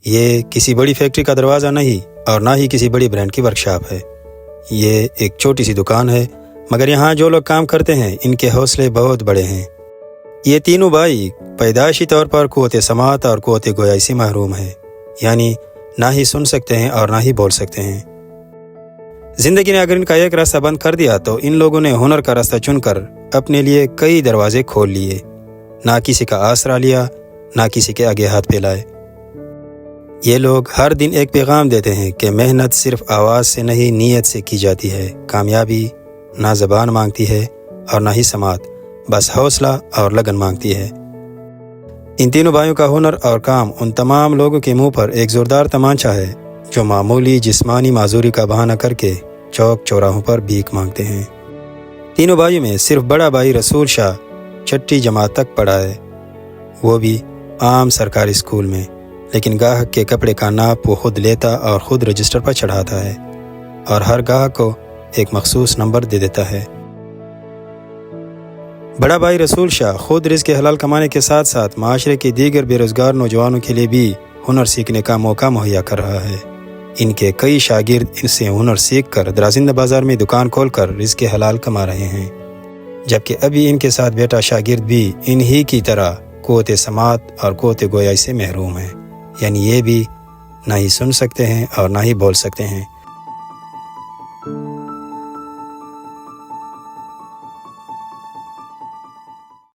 یہ کسی بڑی فیکٹری کا دروازہ نہیں اور نہ ہی کسی بڑی برانڈ کی ورکشاپ ہے۔ یہ ایک چھوٹی سی دکان ہے، مگر یہاں جو لوگ کام کرتے ہیں ان کے حوصلے بہت بڑے ہیں۔ یہ تینوں بھائی پیدائشی طور پر قوت سماعت اور قوت گویائی سے محروم ہیں، یعنی نہ ہی سن سکتے ہیں اور نہ ہی بول سکتے ہیں۔ زندگی نے اگر ان کا ایک راستہ بند کر دیا تو ان لوگوں نے ہنر کا راستہ چن کر اپنے لیے کئی دروازے کھول لیے، نہ کسی کا آسرا لیا، نہ کسی کے آگے ہاتھ پھیلائے۔ یہ لوگ ہر دن ایک پیغام دیتے ہیں کہ محنت صرف آواز سے نہیں نیت سے کی جاتی ہے۔ کامیابی نہ زبان مانگتی ہے اور نہ ہی سماعت، بس حوصلہ اور لگن مانگتی ہے۔ ان تینوں بھائیوں کا ہنر اور کام ان تمام لوگوں کے منہ پر ایک زوردار تمانچہ ہے جو معمولی جسمانی معذوری کا بہانہ کر کے چوک چوراہوں پر بھیک مانگتے ہیں۔ تینوں بھائیوں میں صرف بڑا بھائی رسول شاہ چھٹی جماعت تک پڑھا ہے، وہ بھی عام سرکاری اسکول میں، لیکن گاہک کے کپڑے کا ناپ وہ خود لیتا اور خود رجسٹر پر چڑھاتا ہے اور ہر گاہک کو ایک مخصوص نمبر دے دیتا ہے۔ بڑا بھائی رسول شاہ خود رزق حلال کمانے کے ساتھ ساتھ معاشرے کے دیگر بے روزگار نوجوانوں کے لیے بھی ہنر سیکھنے کا موقع مہیا کر رہا ہے۔ ان کے کئی شاگرد ان سے ہنر سیکھ کر درازندہ بازار میں دکان کھول کر رزق حلال کما رہے ہیں، جبکہ ابھی ان کے ساتھ بیٹا شاگرد بھی انہی کی طرح قوت سماعت اور قوت گویائی سے محروم ہے، یعنی یہ بھی نہ ہی سن سکتے ہیں اور نہ ہی بول سکتے ہیں۔